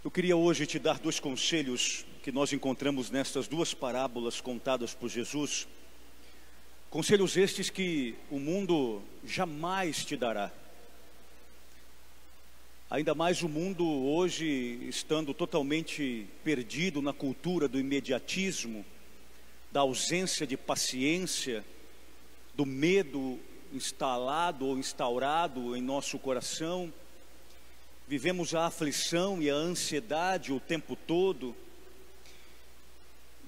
Eu queria hoje te dar dois conselhos que nós encontramos nestas duas parábolas contadas por Jesus. Conselhos estes que o mundo jamais te dará. Ainda mais o mundo hoje estando totalmente perdido na cultura do imediatismo, da ausência de paciência, do medo instalado ou instaurado em nosso coração. Vivemos a aflição e a ansiedade o tempo todo.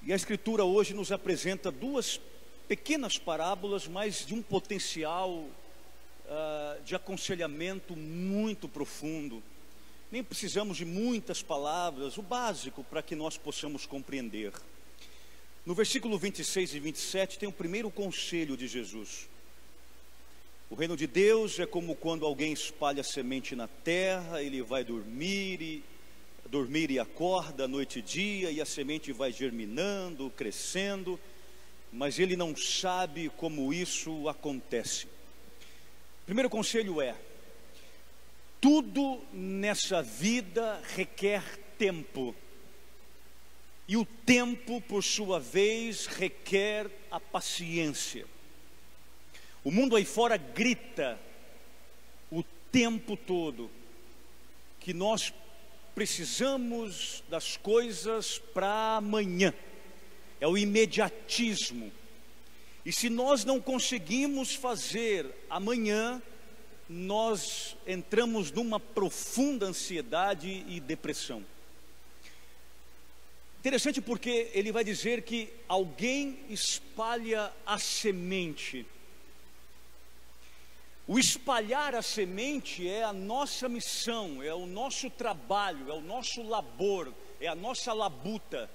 E a Escritura hoje nos apresenta duas pequenas parábolas, mas de um potencial de aconselhamento muito profundo. Nem precisamos de muitas palavras, o básico para que nós possamos compreender. No versículo 26 e 27 tem o primeiro conselho de Jesus. O reino de Deus é como quando alguém espalha semente na terra, ele vai dormir e acorda noite e dia, e a semente vai germinando, crescendo, mas ele não sabe como isso acontece. O primeiro conselho é: tudo nessa vida requer tempo, e o tempo, por sua vez, requer a paciência. O mundo aí fora grita o tempo todo que nós precisamos das coisas para amanhã. É o imediatismo. E se nós não conseguimos fazer amanhã, nós entramos numa profunda ansiedade e depressão. Interessante porque ele vai dizer que alguém espalha a semente. O espalhar a semente é a nossa missão, é o nosso trabalho, é o nosso labor, é a nossa labuta.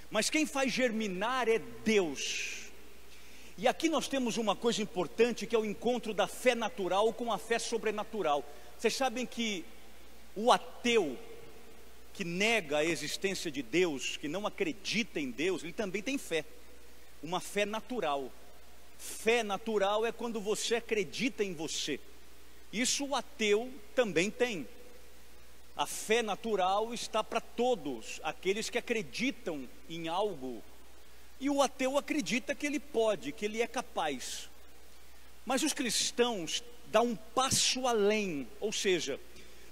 Mas quem faz germinar é Deus. E aqui nós temos uma coisa importante, que é o encontro da fé natural com a fé sobrenatural. Vocês sabem que o ateu que nega a existência de Deus, que não acredita em Deus, ele também tem fé, uma fé natural. Fé natural é quando você acredita em você. Isso o ateu também tem. A fé natural está para todos aqueles que acreditam em algo. E o ateu acredita que ele pode, que ele é capaz. Mas os cristãos dão um passo além. Ou seja,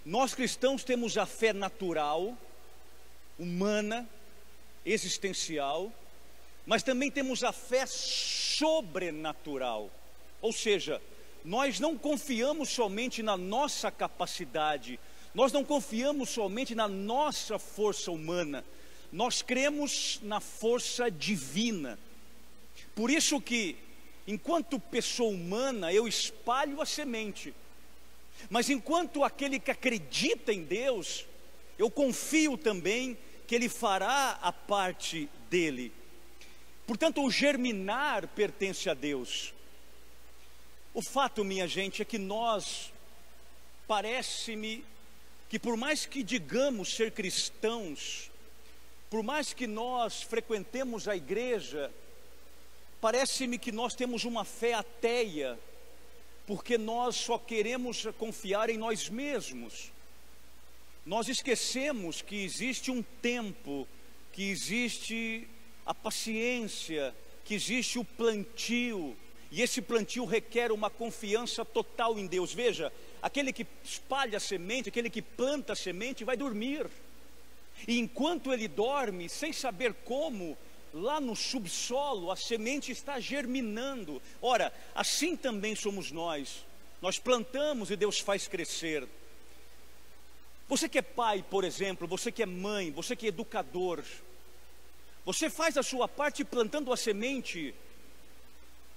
nós cristãos temos a fé natural, humana, existencial, mas também temos a fé sobrenatural. Ou seja, nós não confiamos somente na nossa capacidade, nós não confiamos somente na nossa força humana, nós cremos na força divina. Por isso que, enquanto pessoa humana, eu espalho a semente, mas enquanto aquele que acredita em Deus, eu confio também que Ele fará a parte dele. Portanto, o germinar pertence a Deus. O fato, minha gente, é que nós, parece-me que por mais que digamos ser cristãos, por mais que nós frequentemos a igreja, parece-me que nós temos uma fé ateia, porque nós só queremos confiar em nós mesmos. Nós esquecemos que existe um tempo, que existe a paciência, que existe o plantio, e esse plantio requer uma confiança total em Deus. Veja, aquele que espalha a semente, aquele que planta a semente vai dormir, e enquanto ele dorme, sem saber como, lá no subsolo a semente está germinando. Ora, assim também somos nós. Nós plantamos e Deus faz crescer. Você que é pai, por exemplo, você que é mãe, você que é educador, você faz a sua parte plantando a semente,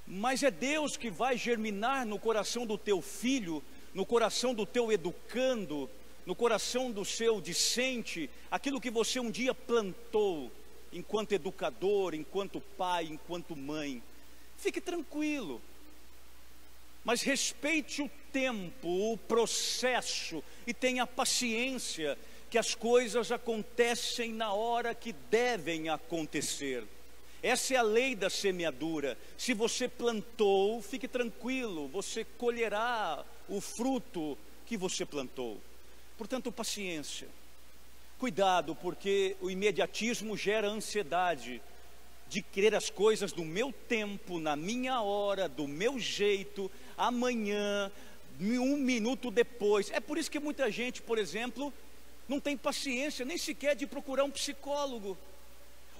mas é Deus que vai germinar no coração do teu filho, no coração do teu educando, no coração do seu discente, aquilo que você um dia plantou, enquanto educador, enquanto pai, enquanto mãe. Fique tranquilo, mas respeite o tempo, o processo, e tenha paciência, que as coisas acontecem na hora que devem acontecer. Essa é a lei da semeadura. Se você plantou, fique tranquilo, você colherá o fruto que você plantou. Portanto, paciência. Cuidado, porque o imediatismo gera ansiedade de querer as coisas no meu tempo, na minha hora, do meu jeito, amanhã, 1 minuto depois. É por isso que muita gente, por exemplo, não tem paciência nem sequer de procurar um psicólogo.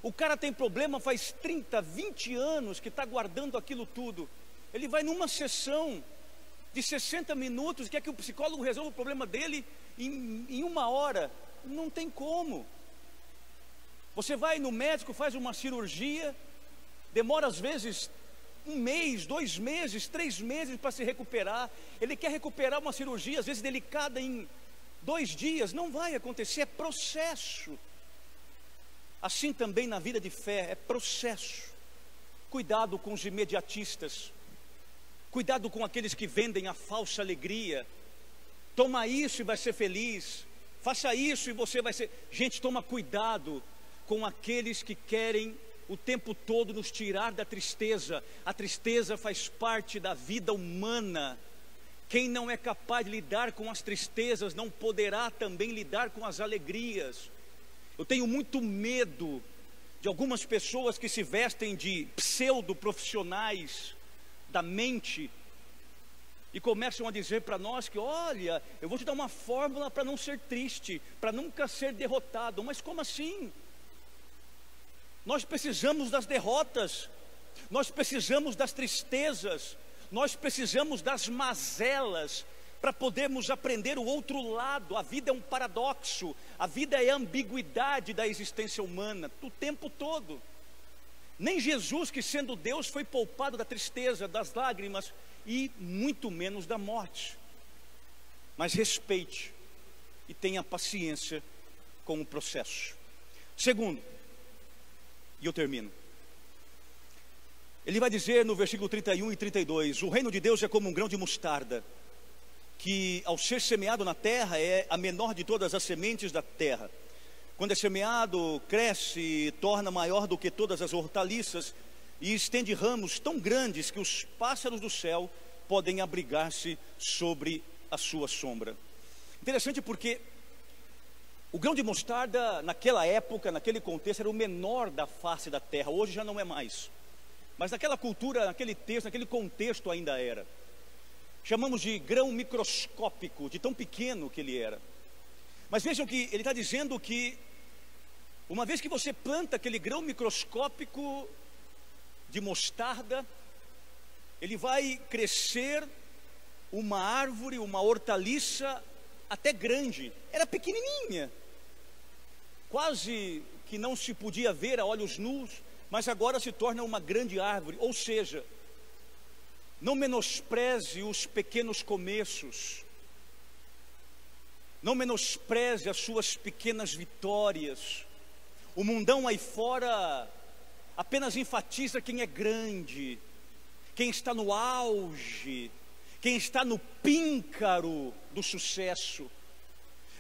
O cara tem problema faz 30, 20 anos que está guardando aquilo tudo. Ele vai numa sessão de 60 minutos, quer que o psicólogo resolva o problema dele em 1 hora. Não tem como. Você vai no médico, faz uma cirurgia, demora às vezes 1 mês, 2 meses, 3 meses para se recuperar. Ele quer recuperar uma cirurgia, às vezes delicada, em 2 dias. Não vai acontecer, é processo. Assim também na vida de fé, é processo. Cuidado com os imediatistas. Cuidado com aqueles que vendem a falsa alegria. Toma isso e vai ser feliz. Faça isso e você vai ser... Gente, toma cuidado com aqueles que querem o tempo todo nos tirar da tristeza. A tristeza faz parte da vida humana. Quem não é capaz de lidar com as tristezas não poderá também lidar com as alegrias. Eu tenho muito medo de algumas pessoas que se vestem de pseudo-profissionais da mente e começam a dizer para nós que, olha, eu vou te dar uma fórmula para não ser triste, para nunca ser derrotado. Mas como assim? Nós precisamos das derrotas, nós precisamos das tristezas, nós precisamos das mazelas para podermos aprender o outro lado. A vida é um paradoxo, a vida é a ambiguidade da existência humana, o tempo todo. Nem Jesus, que sendo Deus, foi poupado da tristeza, das lágrimas e muito menos da morte. Mas respeite e tenha paciência com o processo. Segundo, e eu termino, ele vai dizer no versículo 31 e 32: o reino de Deus é como um grão de mostarda, que ao ser semeado na terra é a menor de todas as sementes da terra. Quando é semeado, cresce e torna maior do que todas as hortaliças, e estende ramos tão grandes que os pássaros do céu podem abrigar-se sobre a sua sombra. Interessante porque o grão de mostarda, naquela época, naquele contexto, era o menor da face da terra. Hoje já não é mais, mas naquela cultura, naquele texto, naquele contexto ainda era. Chamamos de grão microscópico, de tão pequeno que ele era. Mas vejam que ele está dizendo que uma vez que você planta aquele grão microscópico de mostarda, ele vai crescer uma árvore, uma hortaliça até grande. Era pequenininha, quase que não se podia ver a olhos nus, mas agora se torna uma grande árvore. Ou seja, não menospreze os pequenos começos, não menospreze as suas pequenas vitórias. O mundão aí fora apenas enfatiza quem é grande, quem está no auge, quem está no píncaro do sucesso.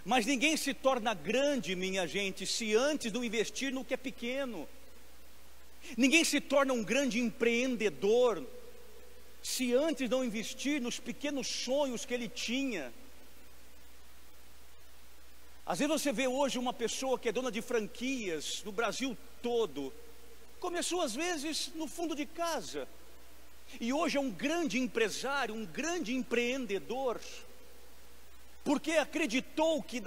Mas ninguém se torna grande, minha gente, se antes não investir no que é pequeno. Ninguém se torna um grande empreendedor se antes não investir nos pequenos sonhos que ele tinha. Às vezes você vê hoje uma pessoa que é dona de franquias no Brasil todo, começou às vezes no fundo de casa, e hoje é um grande empresário, um grande empreendedor, porque acreditou que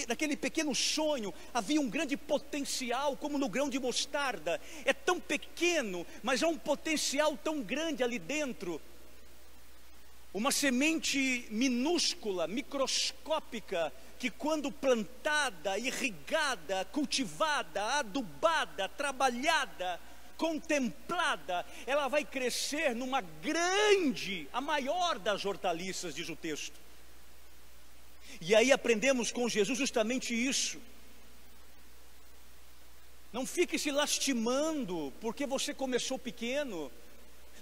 naquele pequeno sonho havia um grande potencial, como no grão de mostarda. É tão pequeno, mas há um potencial tão grande ali dentro. Uma semente minúscula, microscópica, que quando plantada, irrigada, cultivada, adubada, trabalhada, contemplada, ela vai crescer numa grande, a maior das hortaliças, diz o texto. E aí aprendemos com Jesus justamente isso. Não fique se lastimando porque você começou pequeno.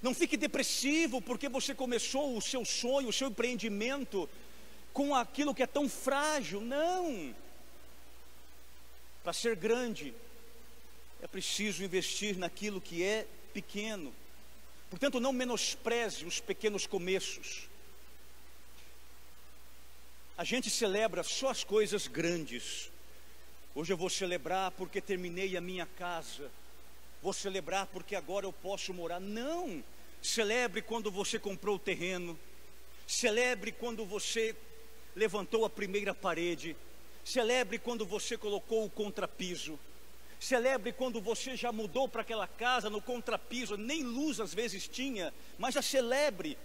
Não fique depressivo porque você começou o seu sonho, o seu empreendimento com aquilo que é tão frágil. Não. Para ser grande, é preciso investir naquilo que é pequeno. Portanto, não menospreze os pequenos começos. A gente celebra só as coisas grandes. Hoje eu vou celebrar porque terminei a minha casa. Vou celebrar porque agora eu posso morar. Não! Celebre quando você comprou o terreno. Celebre quando você levantou a primeira parede. Celebre quando você colocou o contrapiso. Celebre quando você já mudou para aquela casa no contrapiso. Nem luz às vezes tinha, mas já celebre.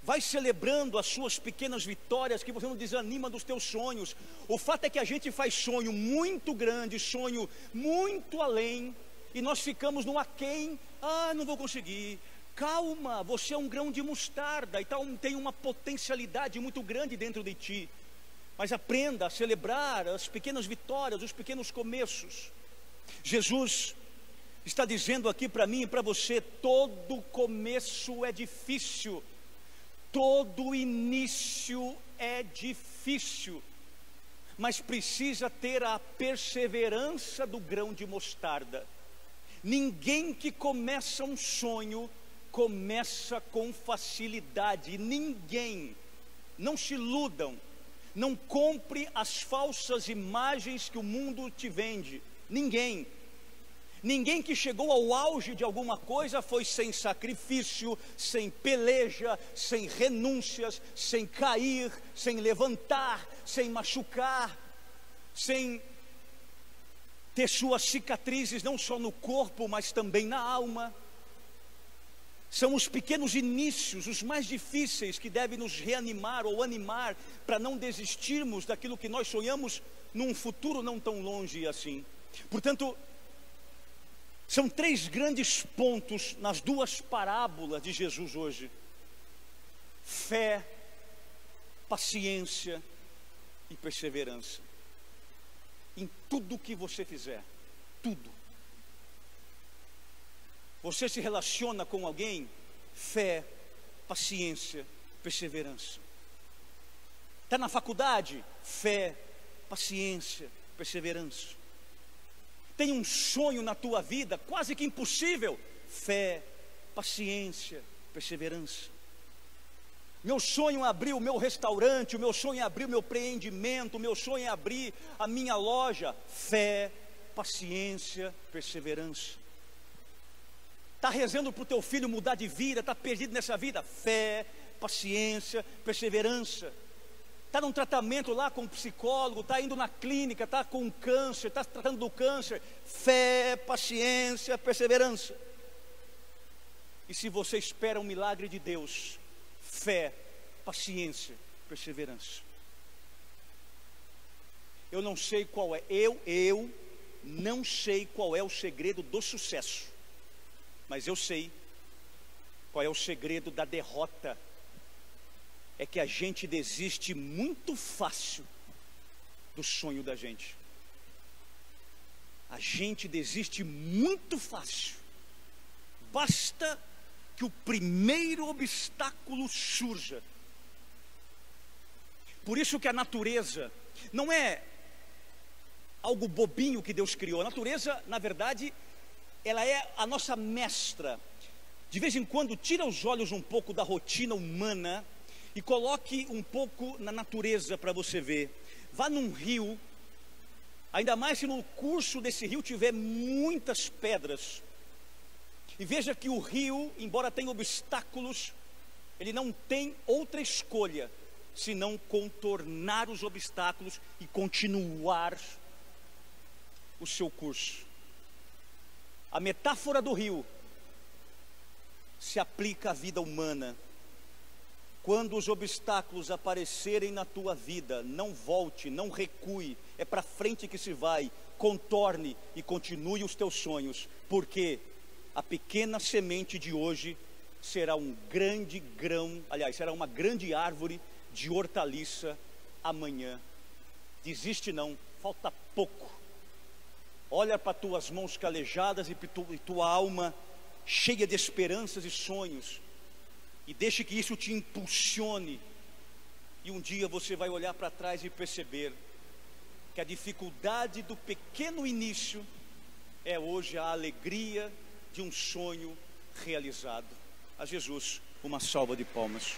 Vai celebrando as suas pequenas vitórias, que você não desanima dos teus sonhos. O fato é que a gente faz sonho muito grande, sonho muito além, e nós ficamos no aquém. Não vou conseguir. Calma, você é um grão de mostarda, então tem uma potencialidade muito grande dentro de ti. Mas aprenda a celebrar as pequenas vitórias, os pequenos começos. Jesus está dizendo aqui para mim e para você: todo começo é difícil. Todo início é difícil, mas precisa ter a perseverança do grão de mostarda. Ninguém que começa um sonho começa com facilidade. Ninguém. Não se iludam. Não compre as falsas imagens que o mundo te vende. Ninguém. Ninguém que chegou ao auge de alguma coisa foi sem sacrifício, sem peleja, sem renúncias, sem cair, sem levantar, sem machucar, sem ter suas cicatrizes não só no corpo, mas também na alma. São os pequenos inícios, os mais difíceis, que devem nos reanimar ou animar para não desistirmos daquilo que nós sonhamos num futuro não tão longe assim. Portanto, são 3 grandes pontos nas 2 parábolas de Jesus hoje: fé, paciência e perseverança. Em tudo que você fizer, tudo. Você se relaciona com alguém? Fé, paciência, perseverança. Está na faculdade? Fé, paciência, perseverança. Tem um sonho na tua vida, quase que impossível? Fé, paciência, perseverança. Meu sonho é abrir o meu restaurante, o meu sonho é abrir o meu empreendimento, o meu sonho é abrir a minha loja. Fé, paciência, perseverança. Está rezando para o teu filho mudar de vida, está perdido nessa vida? Fé, paciência, perseverança. Está num tratamento lá com um psicólogo, está indo na clínica, está com câncer, está tratando do câncer. Fé, paciência, perseverança. E se você espera um milagre de Deus, fé, paciência, perseverança. Eu não sei qual é, eu não sei qual é o segredo do sucesso, mas eu sei qual é o segredo da derrota. É que a gente desiste muito fácil do sonho da gente. A gente desiste muito fácil. Basta que o primeiro obstáculo surja. Por isso que a natureza não é algo bobinho que Deus criou. A natureza, na verdade, ela é a nossa mestra. De vez em quando, tira os olhos um pouco da rotina humana e coloque um pouco na natureza para você ver. Vá num rio, ainda mais se no curso desse rio tiver muitas pedras, e veja que o rio, embora tenha obstáculos, ele não tem outra escolha senão contornar os obstáculos e continuar o seu curso. A metáfora do rio se aplica à vida humana. Quando os obstáculos aparecerem na tua vida, não volte, não recue, é para frente que se vai, contorne e continue os teus sonhos, porque a pequena semente de hoje será um grande grão, aliás, será uma grande árvore de hortaliça amanhã. Desiste não, falta pouco. Olha para tuas mãos calejadas e tua alma cheia de esperanças e sonhos, e deixe que isso te impulsione, e um dia você vai olhar para trás e perceber que a dificuldade do pequeno início é hoje a alegria de um sonho realizado. A Jesus uma salva de palmas.